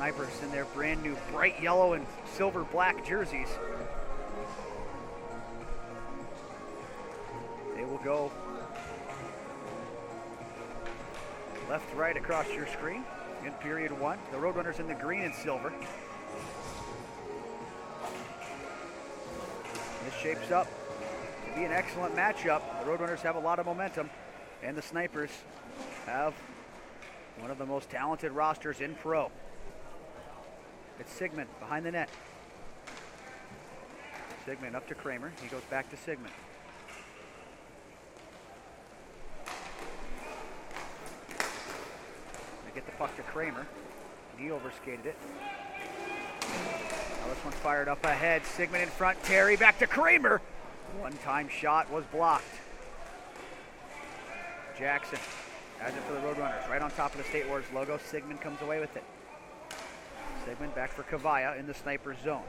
Snipers in their brand new bright yellow and silver black jerseys. They will go left to right across your screen in period one. The Roadrunners in the green and silver. This shapes up to be an excellent matchup. The Roadrunners have a lot of momentum, and the Snipers have one of the most talented rosters in pro. It's Sigmund behind the net. Sigmund up to Kramer. He goes back to Sigmund. They get the puck to Kramer. He overskated it. Now this one's fired up ahead. Sigmund in front. Terry back to Kramer. One-time shot was blocked. Jackson has it for the Roadrunners. Right on top of the State Wars logo. Sigmund comes away with it. Sigmund back for Kavaya in the Sniper zone.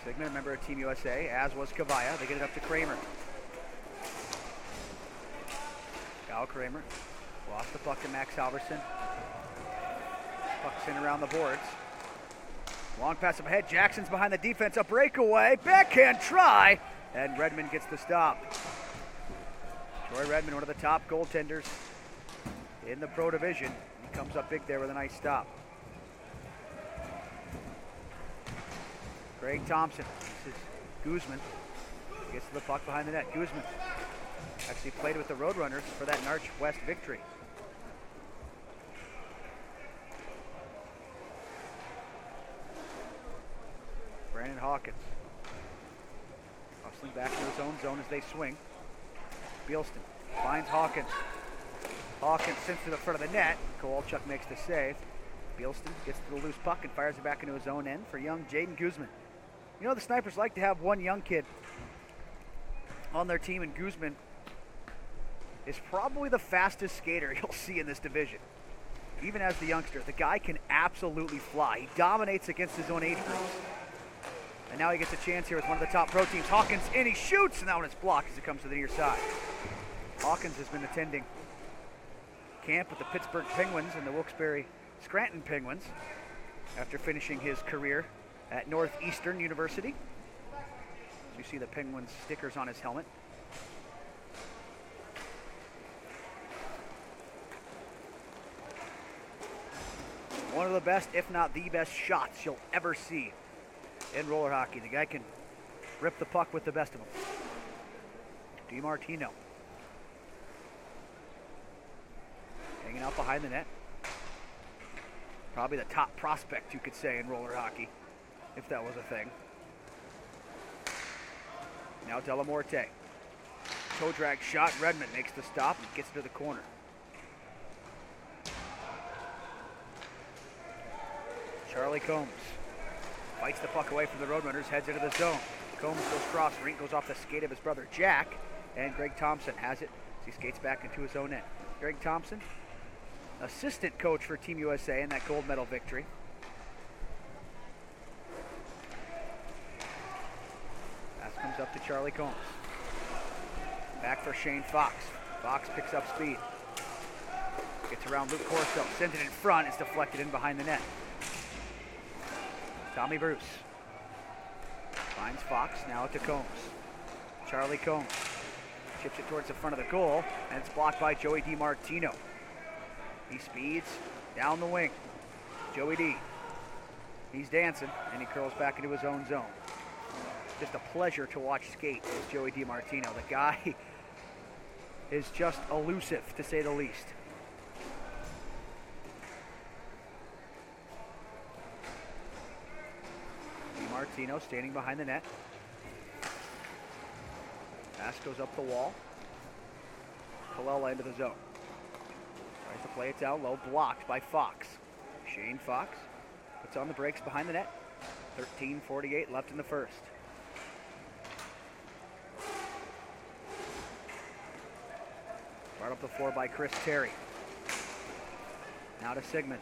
Sigmund, a member of Team USA, as was Kavaya. They get it up to Kramer. Kyle Kramer lost the puck to Max Halverson. Puck's in around the boards. Long pass up ahead. Jackson's behind the defense. A breakaway. Backhand try. And Redmond gets the stop. Troy Redmond, one of the top goaltenders in the pro division. He comes up big there with a nice stop. Greg Thompson. This is Guzman. Gets to the puck behind the net. Guzman actually played with the Roadrunners for that Narch West victory. Brandon Hawkins. Hustling back to his own zone as they swing. Bielston finds Hawkins. Hawkins sends to the front of the net. Kowalchuk makes the save. Bielston gets to the loose puck and fires it back into his own end for young Jaden Guzman. You know, the Snipers like to have one young kid on their team, and Guzman is probably the fastest skater you'll see in this division. Even as the youngster, the guy can absolutely fly. He dominates against his own age groups. And now he gets a chance here with one of the top pro teams. Hawkins in, he shoots, and that one is blocked as it comes to the near side. Hawkins has been attending camp with the Pittsburgh Penguins and the Wilkes-Barre Scranton Penguins after finishing his career at Northeastern University. So you see the Penguins stickers on his helmet. One of the best, if not the best shots you'll ever see in roller hockey. The guy can rip the puck with the best of them. DiMartino. Hanging out behind the net. Probably the top prospect, you could say, in roller hockey, if that was a thing. Now Delamorte. Toe drag shot. Redmond makes the stop and gets it to the corner. Charlie Combs fights the puck away from the Roadrunners, heads into the zone. Combs goes cross, rink goes off the skate of his brother Jack, and Greg Thompson has it as he skates back into his own end. Greg Thompson, assistant coach for Team USA in that gold medal victory. Pass comes up to Charlie Combs. Back for Shane Fox. Fox picks up speed. Gets around Luke Corso, sends it in front, it's deflected in behind the net. Tommy Bruce finds Fox, now to Combs. Charlie Combs chips it towards the front of the goal, and it's blocked by Joey DiMartino. He speeds down the wing. Joey D. He's dancing, and he curls back into his own zone. Just a pleasure to watch skate is Joey DiMartino. The guy is just elusive, to say the least. DiMartino standing behind the net. Pass goes up the wall. Colella into the zone. Tries to play it down low, blocked by Fox. Shane Fox puts on the brakes behind the net. 13:48 left in the first. Brought up the floor by Chris Terry. Now to Sigmund.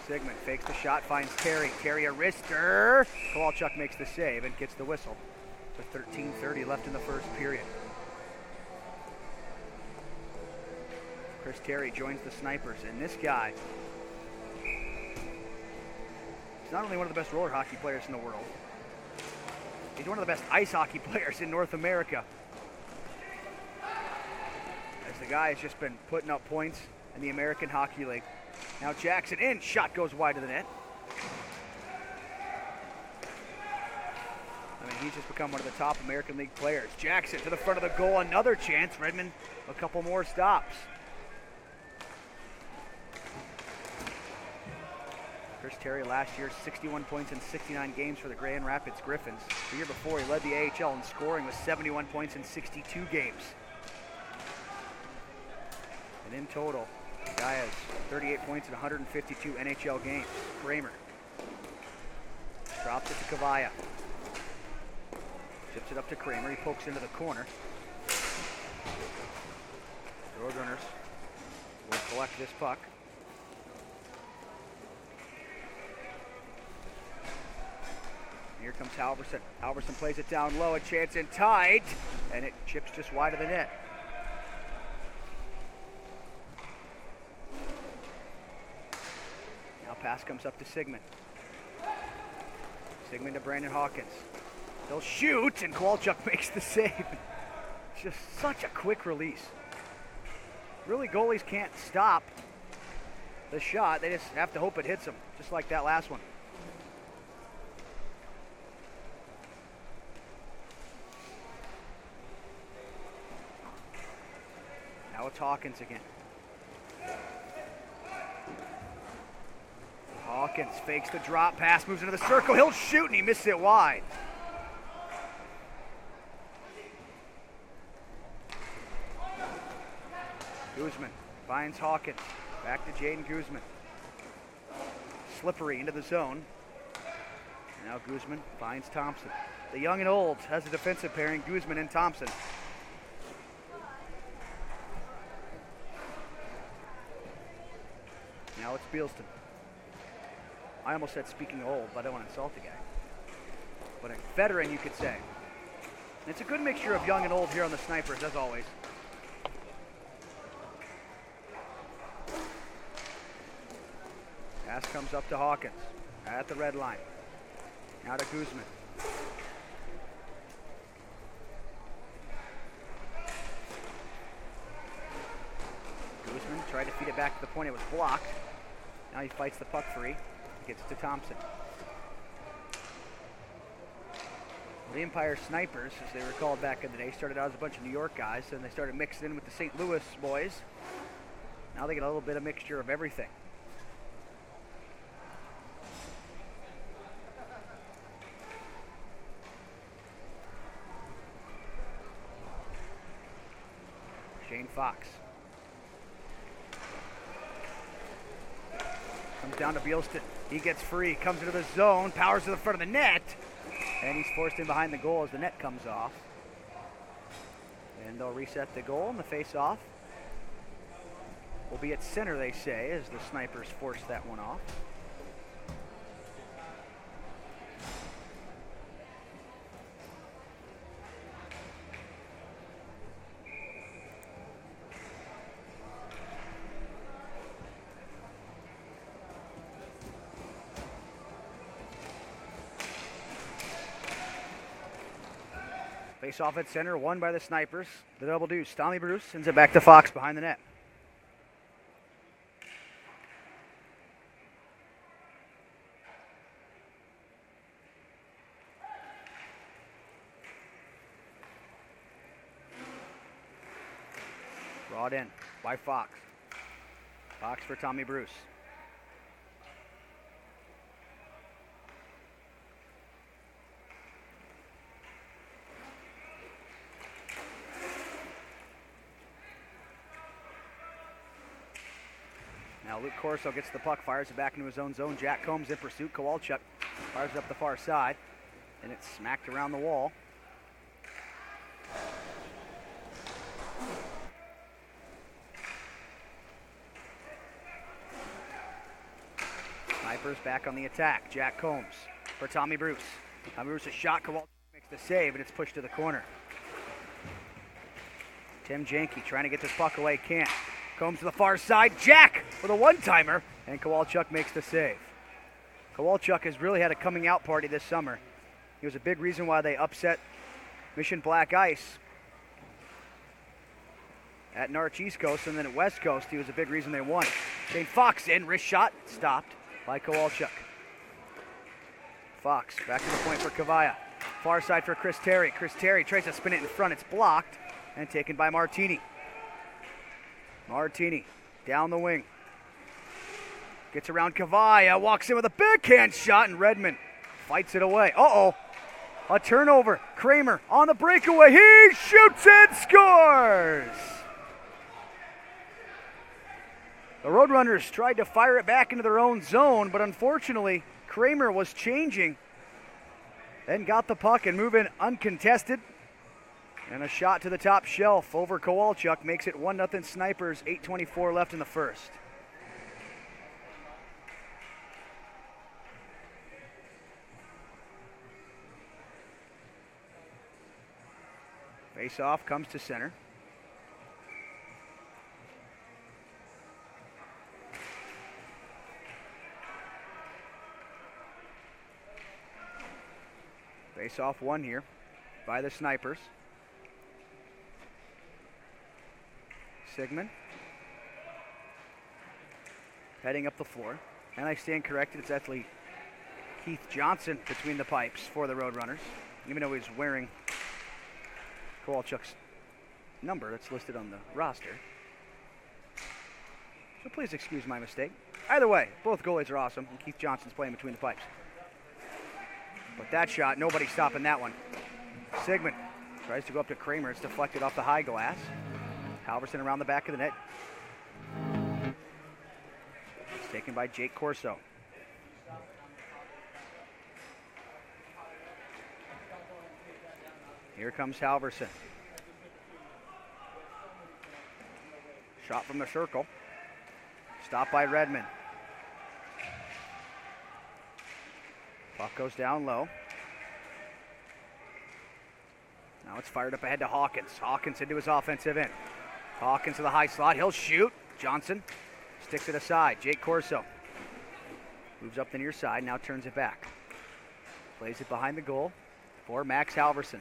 Sigmund fakes the shot, finds Terry. Terry a wrister. Kowalchuk makes the save and gets the whistle with 13:30 left in the first period. Chris Terry joins the Snipers, and this guy, he's not only one of the best roller hockey players in the world, he's one of the best ice hockey players in North America. As the guy has just been putting up points in the American Hockey League. Now Jackson in, shot goes wide of the net. I mean, he's just become one of the top American League players. Jackson to the front of the goal, another chance. Redmond, a couple more stops. Chris Terry last year, 61 points in 69 games for the Grand Rapids Griffins. The year before, he led the AHL in scoring with 71 points in 62 games. And in total, the guy has 38 points in 152 NHL games. Kramer drops it to Kavaya. Chips it up to Kramer. He pokes into the corner. The Roadrunners will collect this puck. Here comes Halverson. Halverson plays it down low. A chance in tight. And it chips just wide of the net. Now pass comes up to Sigmund. Sigmund to Brandon Hawkins. They'll shoot, and Kowalchuk makes the save. Just such a quick release. Really, goalies can't stop the shot. They just have to hope it hits them, just like that last one. Now it's Hawkins again. Hawkins fakes the drop pass, moves into the circle. He'll shoot, and he misses it wide. Guzman finds Hawkins. Back to Jaden Guzman. Slippery into the zone. Now Guzman finds Thompson. The young and old has a defensive pairing, Guzman and Thompson. Now it's Bealston. I almost said speaking old, but I don't want to insult the guy. But a veteran, you could say. And it's a good mixture of young and old here on the Snipers, as always. Pass comes up to Hawkins at the red line. Now to Guzman. Guzman tried to feed it back to the point. It was blocked. Now he fights the puck free. Gets it to Thompson. The Empire Snipers, as they were called back in the day, started out as a bunch of New York guys, and they started mixing in with the St. Louis boys. Now they get a little bit of mixture of everything. Shane Fox. Comes down to Bealston. He gets free, comes into the zone, powers to the front of the net, and he's forced in behind the goal as the net comes off. And they'll reset the goal, and the face-off will be at center, they say, as the Snipers force that one off. Face off at center, won by the Snipers. The double deuce. Tommy Bruce sends it back to Fox behind the net. Brought in by Fox. Fox for Tommy Bruce. Now Luke Corso gets the puck, fires it back into his own zone. Jack Combs in pursuit. Kowalchuk fires it up the far side, and it's smacked around the wall. Snipers back on the attack. Jack Combs for Tommy Bruce. Tommy Bruce a shot. Kowalchuk makes the save, and it's pushed to the corner. Tim Janke trying to get this puck away, can't. Combs to the far side. Jack with a one-timer. And Kowalchuk makes the save. Kowalchuk has really had a coming out party this summer. He was a big reason why they upset Mission Black Ice at Narch East Coast, and then at West Coast, he was a big reason they won. Shane Fox in, wrist shot, stopped by Kowalchuk. Fox back to the point for Kavaya. Far side for Chris Terry. Chris Terry tries to spin it in front. It's blocked and taken by Martini. Martini down the wing. Gets around Kavaya, walks in with a backhand shot, and Redmond fights it away. Uh-oh. A turnover. Kramer on the breakaway. He shoots and scores! The Roadrunners tried to fire it back into their own zone, but unfortunately, Kramer was changing, then got the puck and moving uncontested. And a shot to the top shelf over Kowalchuk makes it 1-0 Snipers, 8:24 left in the first. Face-off comes to center. Face-off won here by the Snipers. Sigmund heading up the floor. And I stand corrected, it's actually Keith Johnson between the pipes for the Roadrunners, even though he's wearing Kowalchuk's number that's listed on the roster. So please excuse my mistake. Either way, both goalies are awesome, and Keith Johnson's playing between the pipes. But that shot, nobody's stopping that one. Sigmund tries to go up to Kramer. It's deflected off the high glass. Halverson around the back of the net. It's taken by Jake Corso. Here comes Halverson. Shot from the circle. Stopped by Redmond. Puck goes down low. Now it's fired up ahead to Hawkins. Hawkins into his offensive end. Hawkins to the high slot. He'll shoot. Johnson sticks it aside. Jake Corso moves up the near side. Now turns it back. Plays it behind the goal for Max Halverson.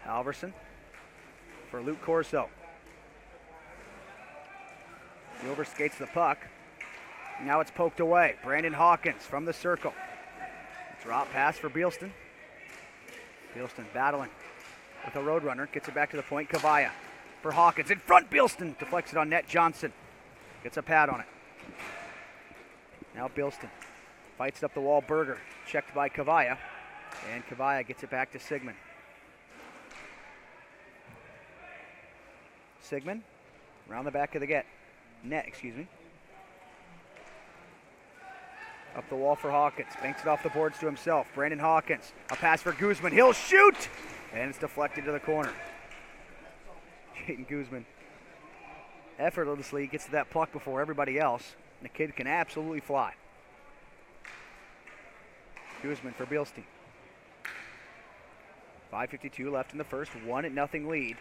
Halverson for Luke Corso. He overskates the puck. Now it's poked away. Brandon Hawkins from the circle. Drop pass for Beilston. Beilston battling with a Roadrunner. Gets it back to the point. Kavaya for Hawkins. In front, Beilston deflects it on net. Johnson gets a pad on it. Now Beilston fights up the wall. Berger checked by Kavaya. And Kavaya gets it back to Sigmund. Sigmund around the back of the net. Up the wall for Hawkins. Banks it off the boards to himself. Brandon Hawkins. A pass for Guzman. He'll shoot! And it's deflected to the corner. Jaden Guzman effortlessly gets to that puck before everybody else. The kid can absolutely fly. Guzman for Beilstein. 5:52 left in the first. 1-0 lead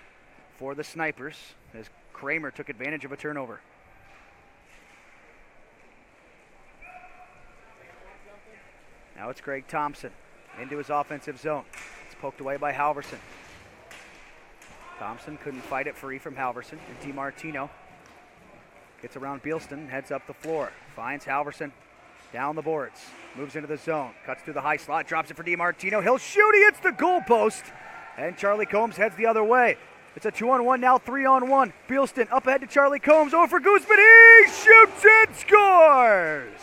for the Snipers as Kramer took advantage of a turnover. Now it's Greg Thompson into his offensive zone. It's poked away by Halverson. Thompson couldn't fight it free from Halverson. And DiMartino gets around Beilston, heads up the floor. Finds Halverson down the boards. Moves into the zone. Cuts through the high slot. Drops it for DiMartino. He'll shoot. He hits the goalpost. And Charlie Combs heads the other way. It's a 2-on-1, now 3-on-1. Beilston up ahead to Charlie Combs. Over for Guzman. He shoots and scores!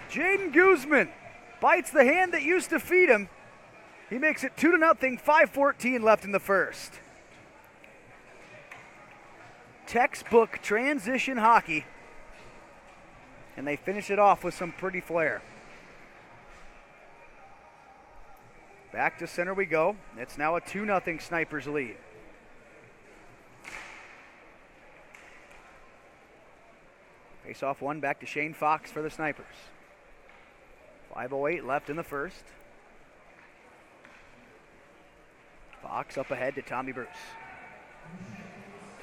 Jaden Guzman bites the hand that used to feed him. He makes it 2-0, 5:14 left in the first. Textbook transition hockey. And they finish it off with some pretty flair. Back to center we go. It's now a 2-0 Snipers lead. Face off one back to Shane Fox for the Snipers. 5:08 left in the first. Fox up ahead to Tommy Bruce.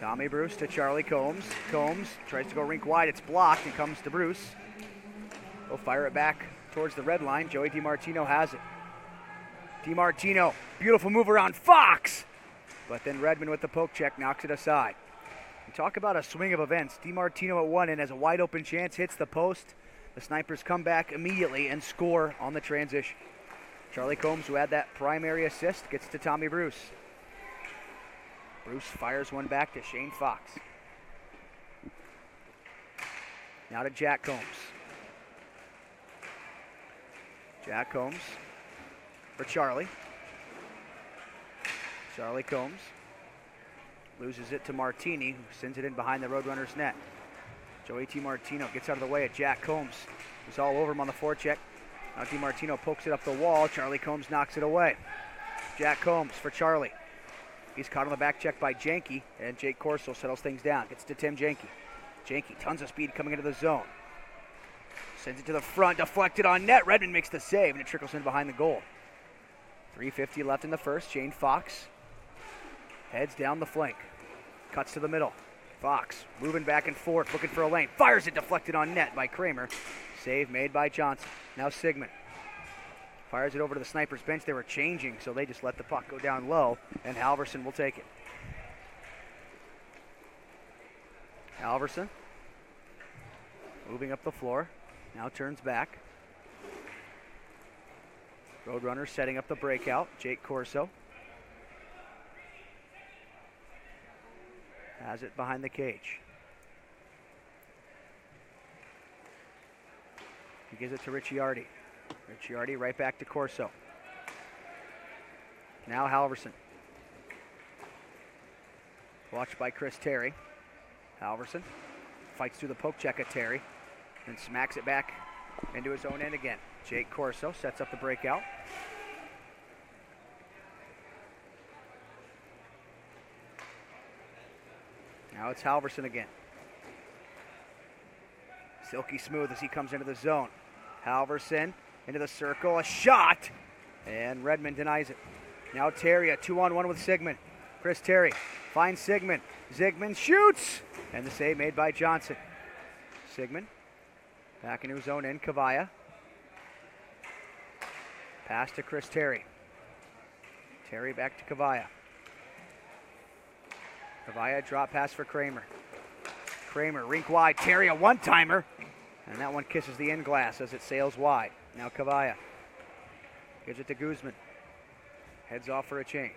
Tommy Bruce to Charlie Combs. Combs tries to go rink wide. It's blocked and comes to Bruce. He'll fire it back towards the red line. Joey DiMartino has it. DiMartino, beautiful move around Fox. But then Redmond with the poke check knocks it aside. And talk about a swing of events. DiMartino at one end has a wide open chance, hits the post. The Snipers come back immediately and score on the transition. Charlie Combs, who had that primary assist, gets to Tommy Bruce. Bruce fires one back to Shane Fox. Now to Jack Combs. Jack Combs for Charlie. Charlie Combs loses it to Martini, who sends it in behind the Roadrunners' net. Joey DiMartino gets out of the way at Jack Combs, who's all over him on the forecheck. Now DiMartino pokes it up the wall. Charlie Combs knocks it away. Jack Combs for Charlie. He's caught on the back check by Janke, and Jake Corso settles things down. Gets to Tim Janke. Janke, tons of speed coming into the zone. Sends it to the front, deflected on net. Redmond makes the save, and it trickles in behind the goal. 3:50 left in the first. Shane Fox heads down the flank. Cuts to the middle. Fox moving back and forth, looking for a lane. Fires it, deflected on net by Kramer. Save made by Johnson. Now Sigmund fires it over to the Snipers bench. They were changing, so they just let the puck go down low, and Halverson will take it. Halverson moving up the floor. Now turns back. Roadrunners setting up the breakout. Jake Corso has it behind the cage. He gives it to Ricciardi. Ricciardi right back to Corso. Now Halverson. Watched by Chris Terry. Halverson fights through the poke check at Terry and smacks it back into his own end again. Jake Corso sets up the breakout. Now it's Halverson again. Silky smooth as he comes into the zone. Halverson into the circle, a shot, and Redmond denies it. Now Terry, a 2-on-1 with Sigmund. Chris Terry finds Sigmund. Sigmund shoots, and the save made by Johnson. Sigmund back into his own end. Kavaya. Pass to Chris Terry. Terry back to Kavaya. Kavaya drop pass for Kramer. Kramer rink wide. Terry a one-timer. And that one kisses the end glass as it sails wide. Now Kavaya gives it to Guzman. Heads off for a change.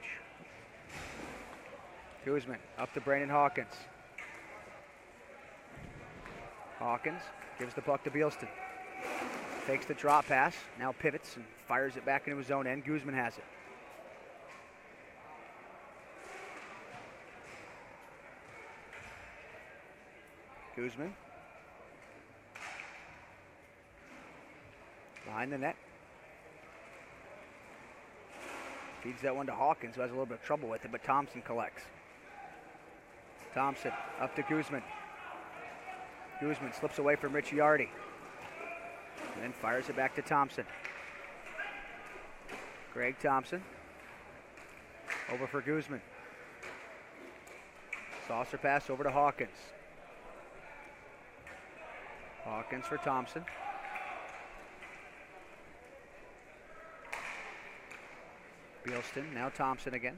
Guzman up to Brandon Hawkins. Hawkins gives the puck to Bealston. Takes the drop pass. Now pivots and fires it back into his own end. Guzman has it. Guzman behind the net. Feeds that one to Hawkins, who has a little bit of trouble with it, but Thompson collects. Thompson up to Guzman. Guzman slips away from Ricciardi and then fires it back to Thompson. Greg Thompson over for Guzman. Saucer pass over to Hawkins. Hawkins for Thompson. Bealston, now Thompson again.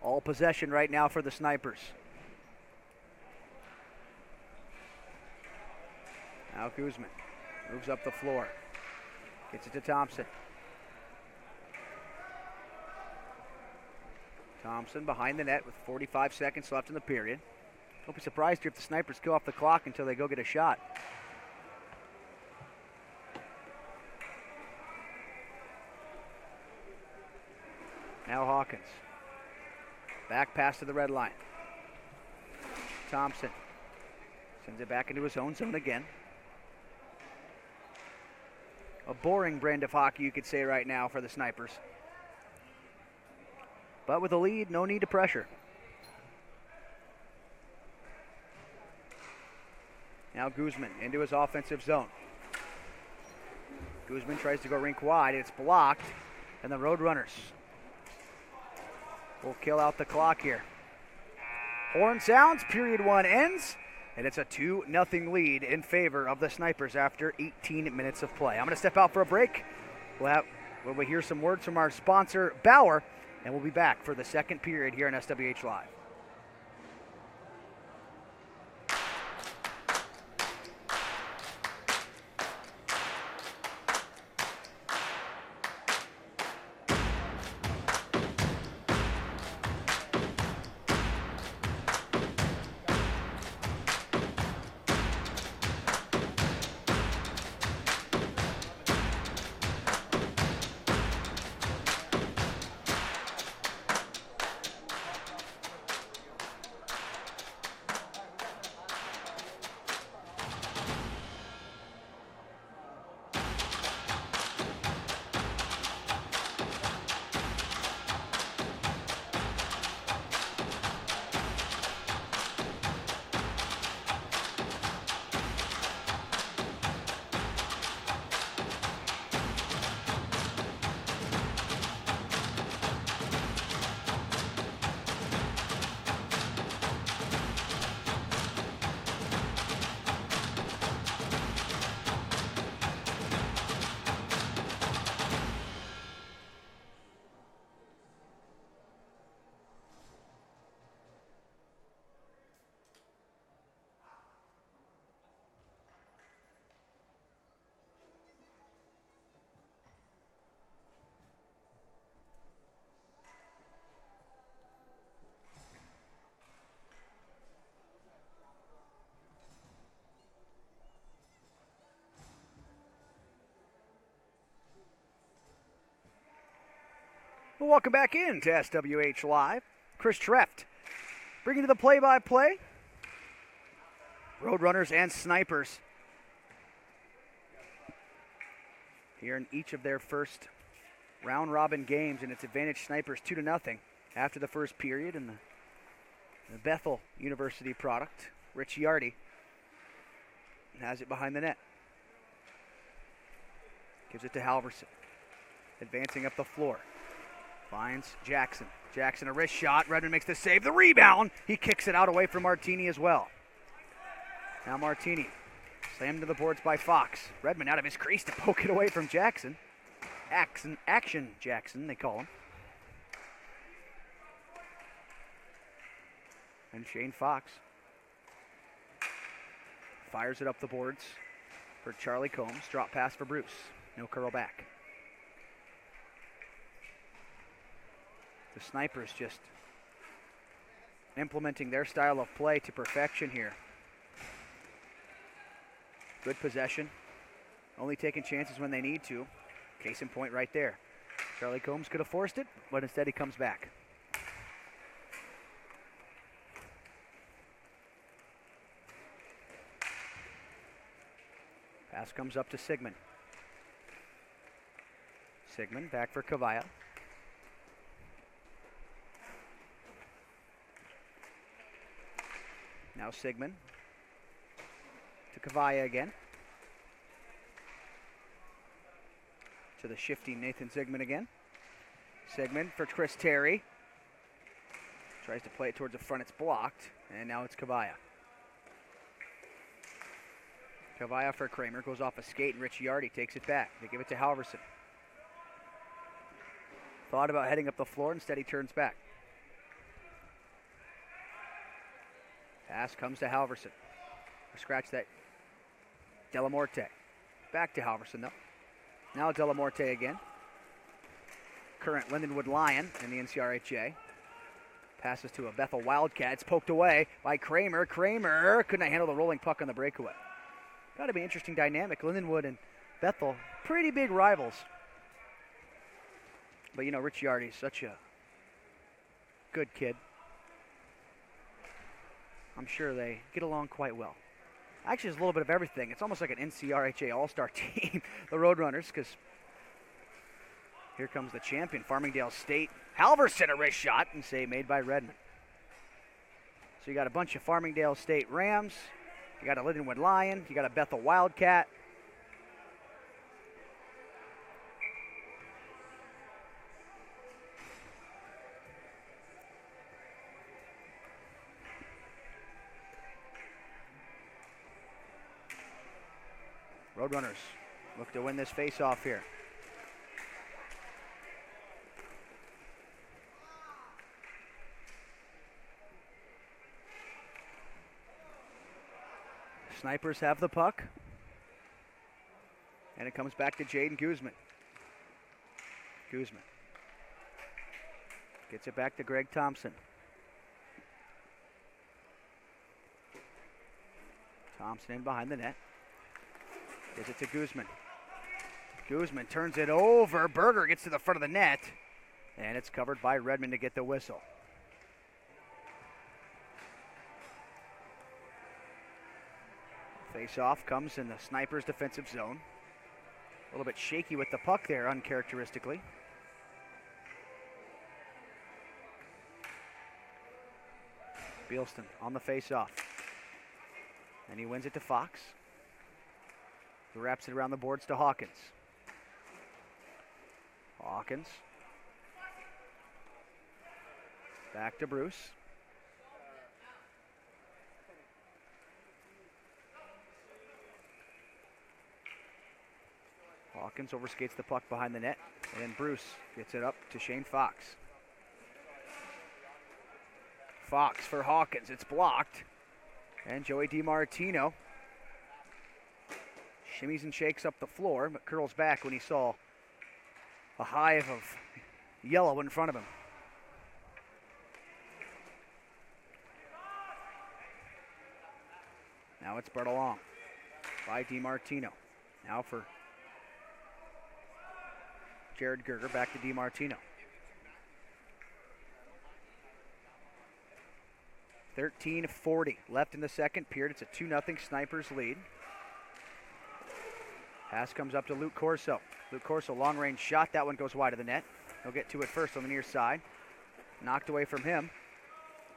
All possession right now for the Snipers. Now Guzman moves up the floor. Gets it to Thompson. Thompson behind the net with 45 seconds left in the period. Don't be surprised here if the Snipers kill off the clock until they go get a shot. Now Hawkins. Back pass to the red line. Thompson sends it back into his own zone again. A boring brand of hockey, you could say right now, for the Snipers. But with a lead, no need to pressure. Now Guzman into his offensive zone. Guzman tries to go rink wide. It's blocked. And the Roadrunners will kill out the clock here. Horn sounds, period 1 ends, and it's a 2-0 lead in favor of the Snipers after 18 minutes of play. I'm going to step out for a break. We'll hear some words from our sponsor, Bauer, and we'll be back for the second period here on SWH Live. Well, welcome back in to SWH Live. Chris Treft bringing you the play-by-play. Roadrunners and Snipers here in each of their first round-robin games, and it's advantage Snipers 2-0 after the first period. And the Bethel University product, Ricciardi, has it behind the net. Gives it to Halverson. Advancing up the floor. Finds Jackson. Jackson a wrist shot. Redmond makes the save. The rebound. He kicks it out away from Martini as well. Now Martini slammed to the boards by Fox. Redmond out of his crease to poke it away from Jackson. Action Jackson, they call him. And Shane Fox fires it up the boards for Charlie Combs. Drop pass for Bruce. No curl back. The Snipers just implementing their style of play to perfection here. Good possession. Only taking chances when they need to. Case in point right there. Charlie Combs could have forced it, but instead he comes back. Pass comes up to Sigmund. Sigmund back for Kavaya. Now Sigmund to Kavaya again. To the shifting Nathan Sigmund again. Sigmund for Chris Terry. Tries to play it towards the front. It's blocked. And now it's Kavaya. Kavaya for Kramer. Goes off a skate and Ricciardi takes it back. They give it to Halverson. Thought about heading up the floor. Instead he turns back. Pass comes to Halverson. Scratch that. Delamorte. Back to Halverson though. Now Delamorte again. Current Lindenwood Lion in the NCRHA. Passes to a Bethel Wildcat. It's poked away by Kramer. Kramer couldn't handle the rolling puck on the breakaway. Got to be an interesting dynamic. Lindenwood and Bethel, pretty big rivals. But you know, Ricciardi's such a good kid. I'm sure they get along quite well. Actually, it's a little bit of everything. It's almost like an NCRHA all-star team, the Roadrunners, because here comes the champion, Farmingdale State. Halverson a wrist shot and save made by Redmond. So you got a bunch of Farmingdale State Rams You got a Lindenwood Lion. You got a Bethel Wildcat. Roadrunners look to win this face-off here. Snipers have the puck. And it comes back to Jaden Guzman. Guzman gets it back to Greg Thompson. Thompson in behind the net. Gives it to Guzman. Guzman turns it over. Berger gets to the front of the net. And it's covered by Redmond to get the whistle. Face-off comes in the Snipers' defensive zone. A little bit shaky with the puck there, uncharacteristically. Bealston on the face-off. And he wins it to Fox. He wraps it around the boards to Hawkins. Hawkins. Back to Bruce. Hawkins overskates the puck behind the net, and then Bruce gets it up to Shane Fox. Fox for Hawkins, it's blocked. And Joey DiMartino shimmies and shakes up the floor, but curls back when he saw a hive of yellow in front of him. Now it's Bertalong by DiMartino. Now for Jared Gerger, back to DiMartino. 13:40 left in the second period. It's a 2-0 Snipers lead. Pass comes up to Luke Corso. Luke Corso, long-range shot. That one goes wide of the net. He'll get to it first on the near side. Knocked away from him.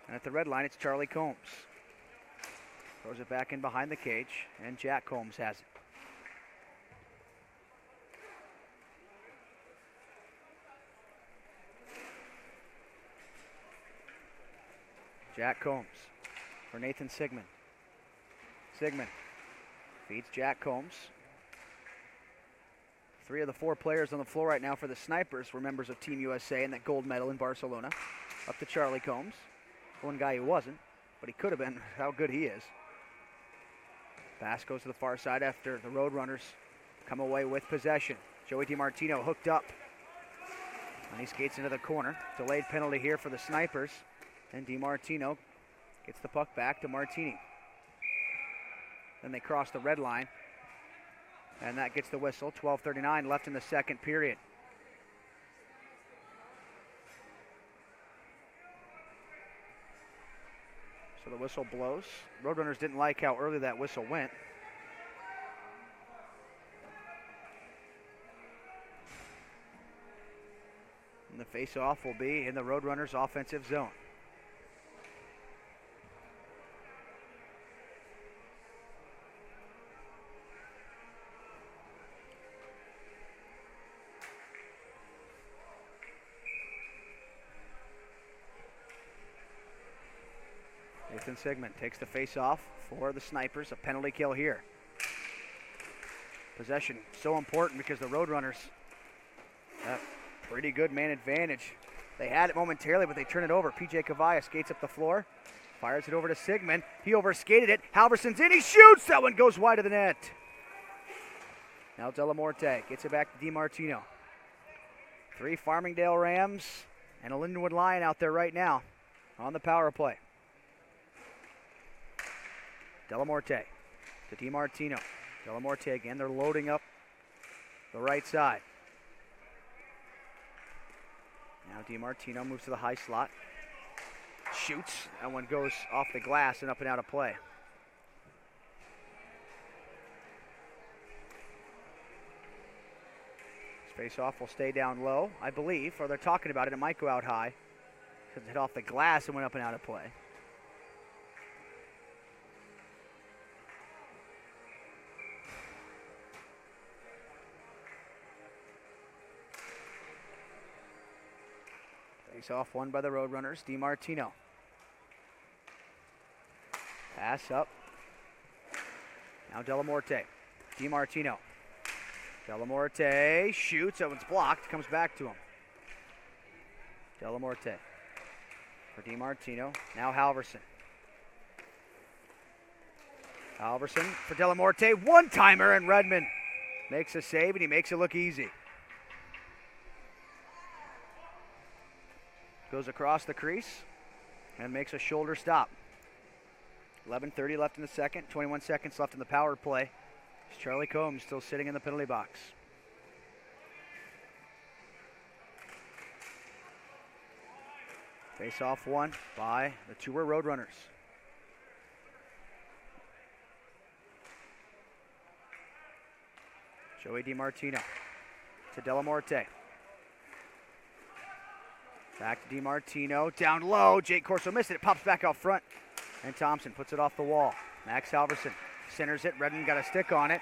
And at the red line, it's Charlie Combs. Throws it back in behind the cage, and Jack Combs has it. Jack Combs for Nathan Sigmund. Sigmund feeds Jack Combs. 3 of the 4 players on the floor right now for the Snipers were members of Team USA in that gold medal in Barcelona. Up to Charlie Combs. One guy who wasn't, but he could have been. How good he is. Pass goes to the far side after the Roadrunners come away with possession. Joey DiMartino hooked up. And he skates into the corner. Delayed penalty here for the Snipers. And DiMartino gets the puck back to Martini. Then they cross the red line. And that gets the whistle. 12:39 left in the second period. So the whistle blows. Roadrunners didn't like how early that whistle went. And the face-off will be in the Roadrunners' offensive zone. Nathan Sigmund takes the face-off for the Snipers. A penalty kill here. Possession so important because the Roadrunners have pretty good man advantage. They had it momentarily, but they turn it over. PJ Cavaya skates up the floor, fires it over to Sigmund. He overskated it. Halverson's in. He shoots. That one goes wide of the net. Now Delamorte gets it back to DiMartino. 3 Farmingdale Rams and a Lindenwood Lion out there right now on the power play. Delamorte to DiMartino. Delamorte again. They're loading up the right side. Now DiMartino moves to the high slot. Shoots. That one goes off the glass and up and out of play. This face-off will stay down low, I believe, or they're talking about it. It might go out high because it hit off the glass and went up and out of play. Face off won by the Roadrunners. DiMartino. Pass up. Now Delamorte. DiMartino. Delamorte shoots. That one's blocked. Comes back to him. Delamorte. For DiMartino. Now Halverson. Halverson for Delamorte. One-timer, and Redmond makes a save, and he makes it look easy. Goes across the crease and makes a shoulder stop. 11:30 left in the second. 21 seconds left in the power play. Charlie Combs still sitting in the penalty box. Face-off won by the Tour Roadrunners. Joey DiMartino to Delamorte. Back to DiMartino, down low. Jake Corso missed it. It pops back out front. And Thompson puts it off the wall. Max Halverson centers it. Redmond got a stick on it.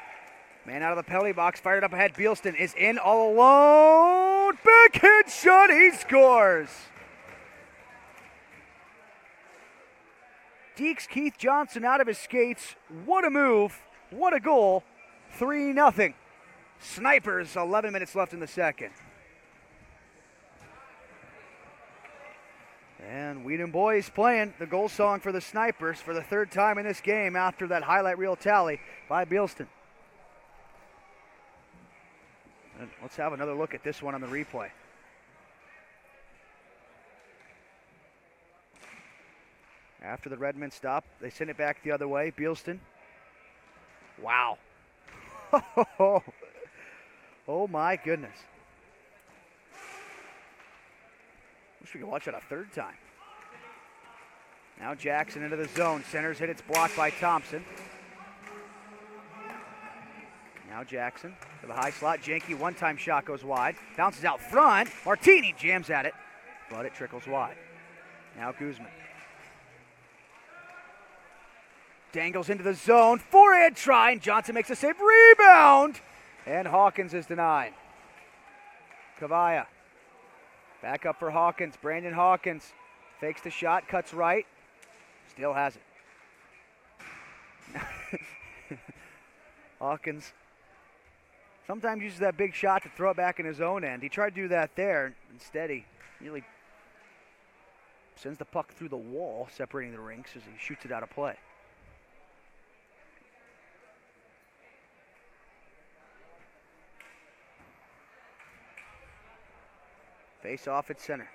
Man out of the penalty box, fired up ahead. Bealston is in all alone. Backhand shot, he scores. Deeks Keith Johnson out of his skates. What a move. What a goal. 3-0. Snipers, 11 minutes left in the second. And Whedon Boys playing the goal song for the Snipers for the third time in this game after that highlight reel tally by Bealston. And let's have another look at this one on the replay. After the Redmond stop, they send it back the other way. Bealston. Wow. Oh my goodness. Wish we could watch that a third time. Now Jackson into the zone. Centers hit. It's blocked by Thompson. Now Jackson to the high slot. Janke one-time shot goes wide. Bounces out front. Martini jams at it, but it trickles wide. Now Guzman. Dangles into the zone. Forehand try, and Johnson makes a save. Rebound! And Hawkins is denied. Cavalla. Back up for Hawkins. Brandon Hawkins fakes the shot, cuts right. Still has it. Hawkins sometimes uses that big shot to throw it back in his own end. He tried to do that there. Instead, he nearly sends the puck through the wall, separating the rinks as he shoots it out of play. Face off at center.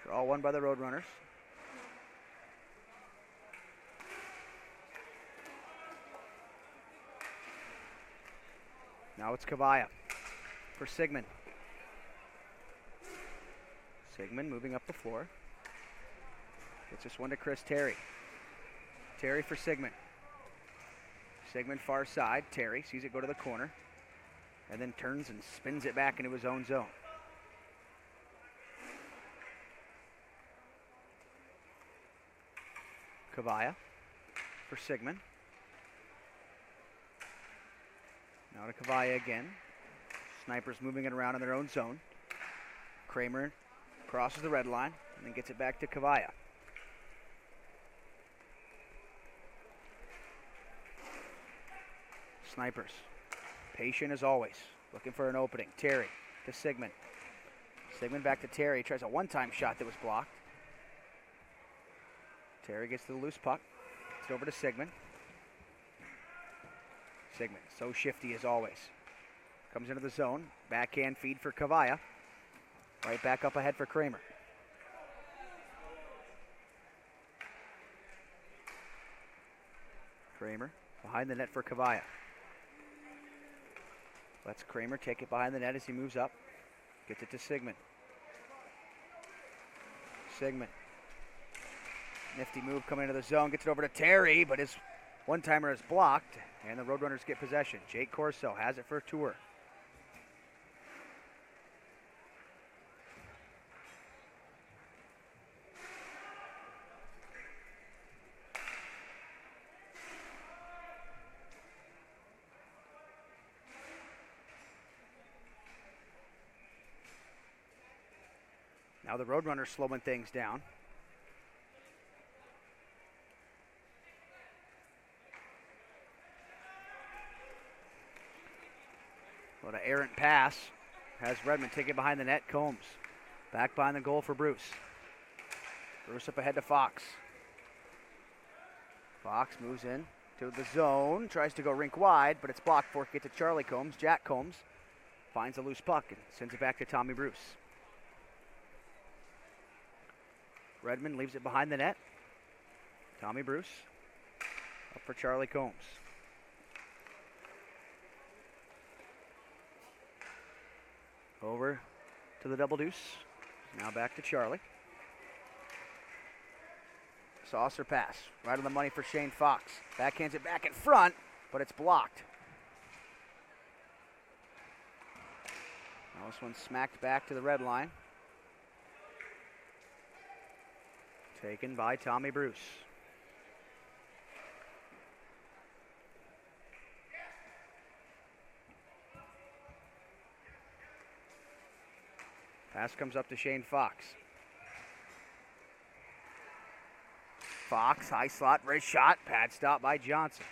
Draw won by the Roadrunners. Now it's Cavalla for Sigmund. Sigmund moving up the floor. Gets this one to Chris Terry. Terry for Sigmund. Sigmund far side. Terry sees it go to the corner and then turns and spins it back into his own zone. Cavalla for Sigmund. Now to Cavalla again. Snipers moving it around in their own zone. Kramer crosses the red line and then gets it back to Cavalla. Snipers, patient as always, looking for an opening. Terry to Sigmund. Sigmund back to Terry, tries a one-time shot that was blocked. Terry gets to the loose puck, gets it over to Sigmund. Sigmund, so shifty as always. Comes into the zone, backhand feed for Cavalla. Right back up ahead for Kramer. Kramer behind the net for Cavalla. Lets Kramer take it behind the net as he moves up. Gets it to Sigmund. Sigmund. Nifty move coming into the zone. Gets it over to Terry, but his one-timer is blocked, and the Roadrunners get possession. Jake Corso has it for Tour. Now the Roadrunners slowing things down. What an errant pass. Has Redmond take it behind the net. Combs back behind the goal for Bruce. Bruce up ahead to Fox. Fox moves in to the zone. Tries to go rink wide, but it's blocked before it gets to Charlie Combs. Jack Combs finds a loose puck and sends it back to Tommy Bruce. Redmond leaves it behind the net. Tommy Bruce up for Charlie Combs. Over to the double deuce. Now back to Charlie. Saucer pass. Right on the money for Shane Fox. Backhands it back in front, but it's blocked. Now this one's smacked back to the red line. Taken by Tommy Bruce. Pass comes up to Shane Fox. Fox, high slot, wrist shot, pad stop by Johnson.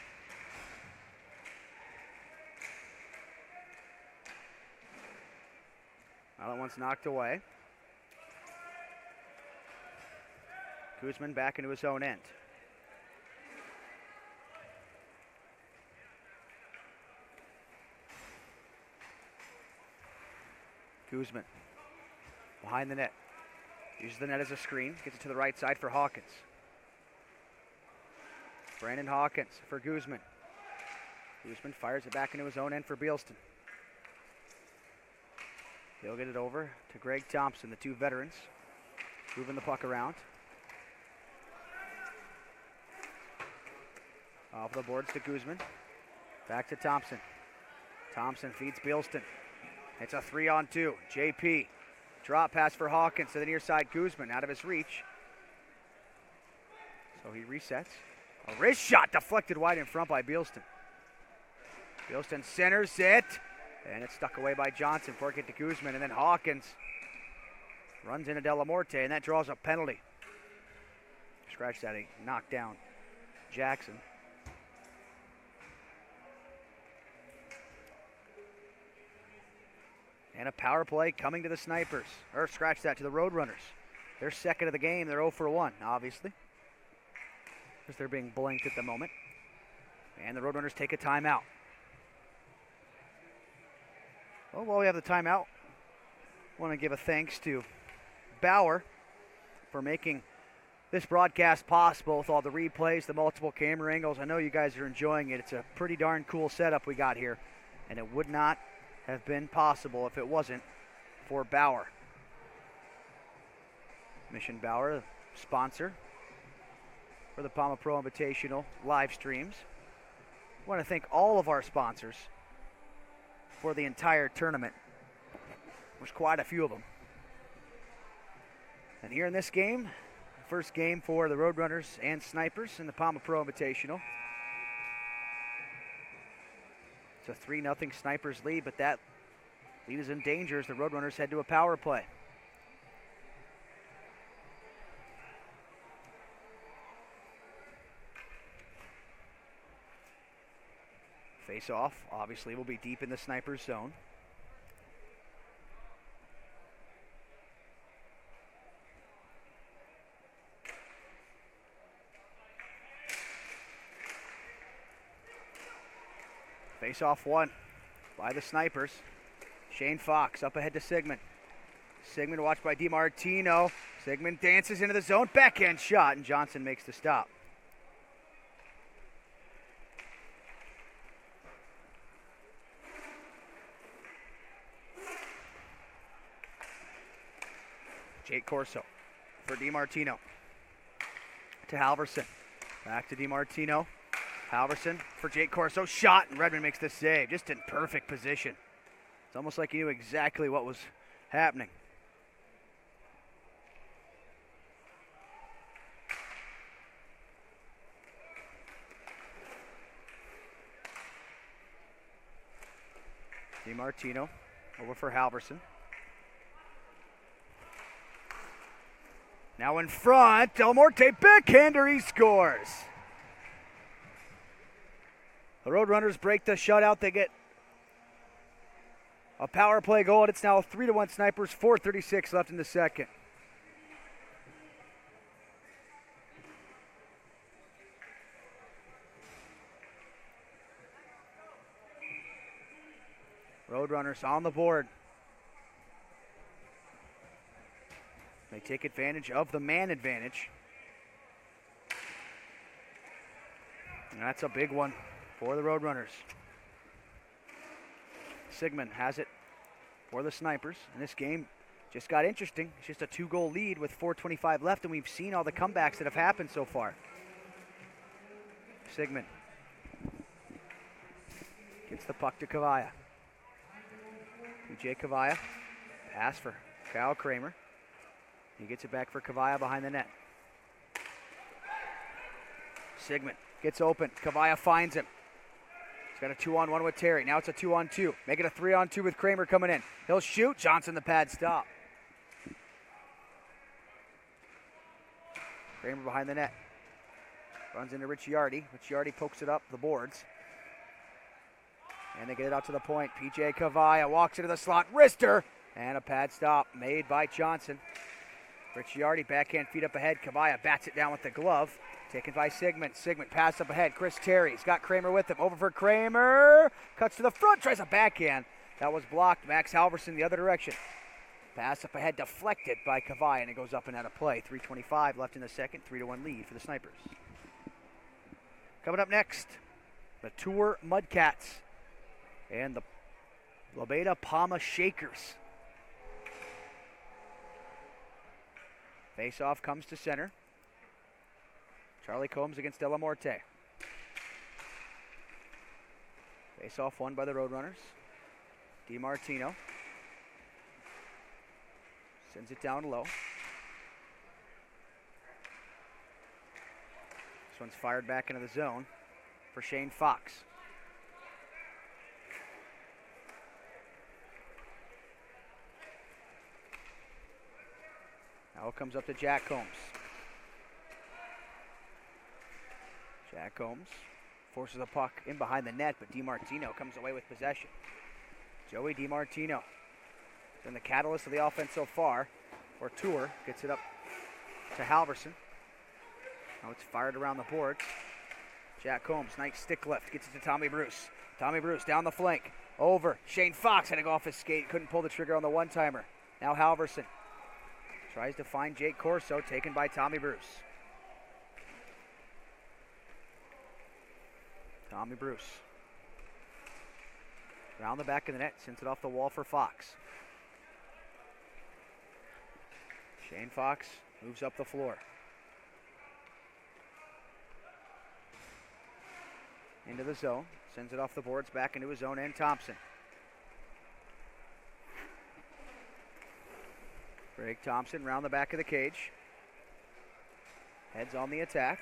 Now that one's knocked away. Guzman back into his own end. Guzman behind the net. Uses the net as a screen. Gets it to the right side for Hawkins. Brandon Hawkins for Guzman. Guzman fires it back into his own end for Bealston. He'll get it over to Greg Thompson, the two veterans. Moving the puck around. Off the boards to Guzman. Back to Thompson. Thompson feeds Bealston. It's a 3-on-2. JP. Drop pass for Hawkins to the near side. Guzman out of his reach. So he resets. A wrist shot deflected wide in front by Bealston. Bealston centers it. And it's stuck away by Johnson before it gets to Guzman. And then Hawkins runs into Delamorte, and that draws a penalty. Scratch that, he knocked down Jackson. And a power play coming to the Snipers. Or scratch that, to the Roadrunners. They're second of the game. They're 0 for 1, obviously, because they're being blanked at the moment. And the Roadrunners take a timeout. Well, while we have the timeout, I want to give a thanks to Bauer for making this broadcast possible with all the replays, the multiple camera angles. I know you guys are enjoying it. It's a pretty darn cool setup we got here, and it would not have been possible if it wasn't for Bauer. Mission Bauer, sponsor for the Pama Pro Invitational live streams. I want to thank all of our sponsors for the entire tournament. There's quite a few of them. And here in this game, first game for the Roadrunners and Snipers in the Pama Pro Invitational. It's a 3-0 Snipers lead, but that lead is in danger as the Roadrunners head to a power play. Face off, obviously, will be deep in the Snipers zone. Face off one by the Snipers. Shane Fox up ahead to Sigmund. Sigmund watched by DiMartino. Sigmund dances into the zone, backhand shot, and Johnson makes the stop. Jake Corso for DiMartino. To Halverson. Back to DiMartino. Halverson for Jake Corso. Shot, and Redmond makes the save. Just in perfect position. It's almost like he knew exactly what was happening. DiMartino over for Halverson. Now in front, Del Morte backhander, he scores. The Roadrunners break the shutout. They get a power play goal, and it's now 3-1 Snipers, 4:36 left in the second. Roadrunners on the board. They take advantage of the man advantage. And that's a big one for the Roadrunners. Sigmund has it for the Snipers. And this game just got interesting. It's just a 2-goal lead with 4:25 left, and we've seen all the comebacks that have happened so far. Sigmund gets the puck to Kavaya. PJ Kavaya, pass for Kyle Kramer. He gets it back for Kavaya behind the net. Sigmund gets open. Kavaya finds him. He's got a 2-on-1 with Terry. Now it's a 2-on-2. Make it a 3-on-2 with Kramer coming in. He'll shoot. Johnson, the pad stop. Kramer behind the net. Runs into Ricciardi. Ricciardi pokes it up the boards. And they get it out to the point. PJ Kavaya walks into the slot. Wrister. And a pad stop made by Johnson. Ricciardi backhand feet up ahead. Kavaya bats it down with the glove. Taken by Sigmund. Sigmund pass up ahead. Chris Terry's got Kramer with him. Over for Kramer. Cuts to the front. Tries a backhand. That was blocked. Max Halverson the other direction. Pass up ahead. Deflected by Kavaya. And it goes up and out of play. 3:25 left in the second. 3-1 lead for the Snipers. Coming up next, the Tour Mudcats and the Labeda Pama Shakers. Face-off comes to center. Charlie Combs against Della Morte. Face-off won by the Roadrunners. DiMartino sends it down low. This one's fired back into the zone for Shane Fox. Now it comes up to Jack Combs. Jack Combs forces a puck in behind the net, but DiMartino comes away with possession. Joey DiMartino has been the catalyst of the offense so far. Or Tour gets it up to Halverson. Now it's fired around the boards. Jack Combs, nice stick lift, gets it to Tommy Bruce. Tommy Bruce down the flank, over. Shane Fox had to go off his skate, couldn't pull the trigger on the one-timer. Now Halverson tries to find Jake Corso, taken by Tommy Bruce. Tommy Bruce. Around the back of the net, sends it off the wall for Fox. Shane Fox moves up the floor. Into the zone, sends it off the boards, back into his zone, and Thompson. Greg Thompson round the back of the cage. Heads on the attack.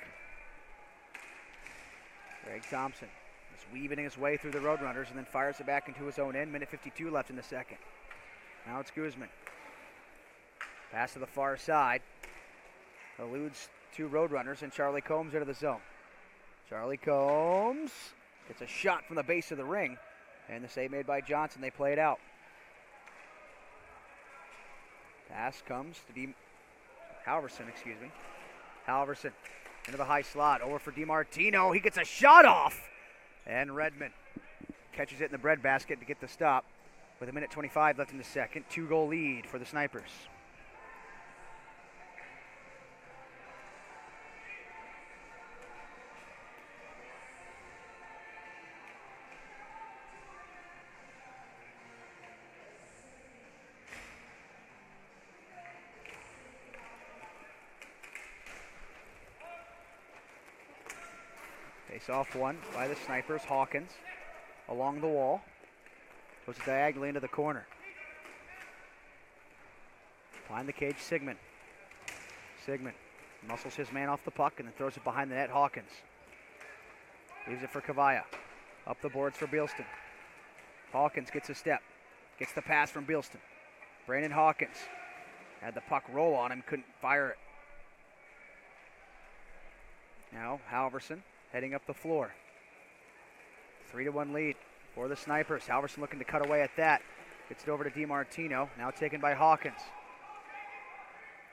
Greg Thompson is weaving his way through the Roadrunners and then fires it back into his own end. Minute 52 left in the second. Now it's Guzman. Pass to the far side. Eludes two Roadrunners and Charlie Combs into the zone. Charlie Combs gets a shot from the base of the ring. And the save made by Johnson. They play it out. Pass comes to Halverson. Halverson into the high slot. Over for DiMartino. He gets a shot off. And Redmond catches it in the breadbasket to get the stop. With a minute 25 left in the second. 2-goal lead for the Snipers. Face-off won by the Snipers. Hawkins along the wall. Goes diagonally into the corner. Behind the cage, Sigmund. Sigmund muscles his man off the puck and then throws it behind the net. Hawkins leaves it for Kavaya. Up the boards for Bealston. Hawkins gets a step. Gets the pass from Bealston. Brandon Hawkins had the puck roll on him. Couldn't fire it Now Halverson heading up the floor. 3-1 lead for the Snipers. Halverson looking to cut away at that. Gets it over to DiMartino. Now taken by Hawkins.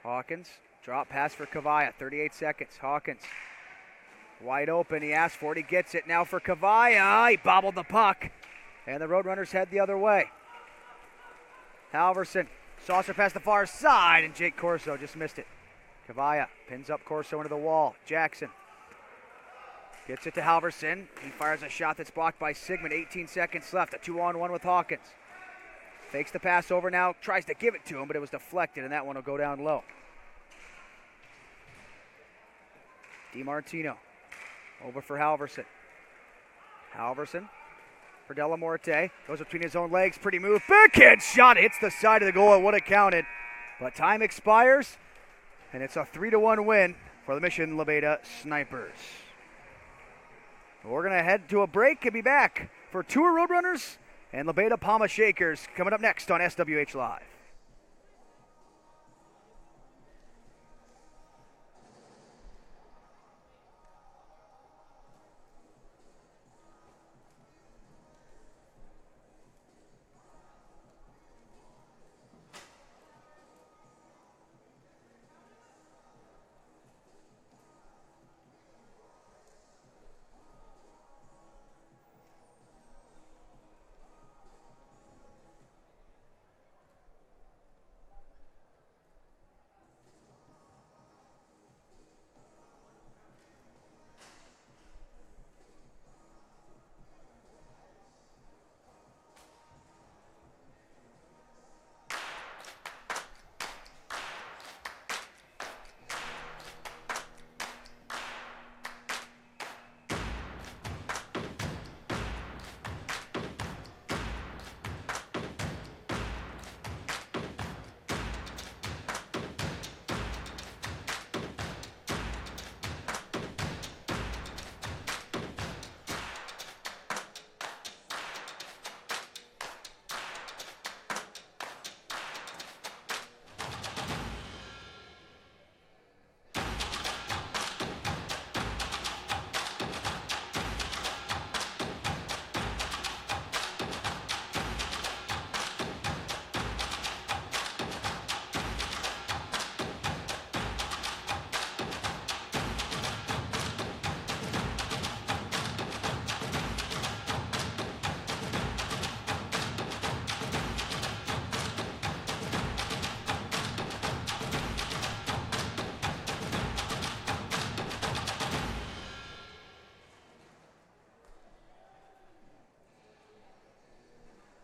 Hawkins, drop pass for Kavaya. 38 seconds. Hawkins, wide open. He asked for it. He gets it now for Kavaya. He bobbled the puck. And the Roadrunners head the other way. Halverson, saucer past the far side, and Jake Corso just missed it. Kavaya pins up Corso into the wall. Jackson gets it to Halverson. He fires a shot that's blocked by Sigmund. 18 seconds left. A 2-on-1 with Hawkins. Fakes the pass over now. Tries to give it to him, but it was deflected, and that one will go down low. DiMartino over for Halverson. Halverson for Delamorte. Goes between his own legs. Pretty move. Backhand shot. Hits the side of the goal. It would have counted. But time expires, and it's a 3-1 win for the Mission Labeda Snipers. We're going to head to a break and be back for Tour Roadrunners and Labeda Pama Shakers coming up next on SWH Live.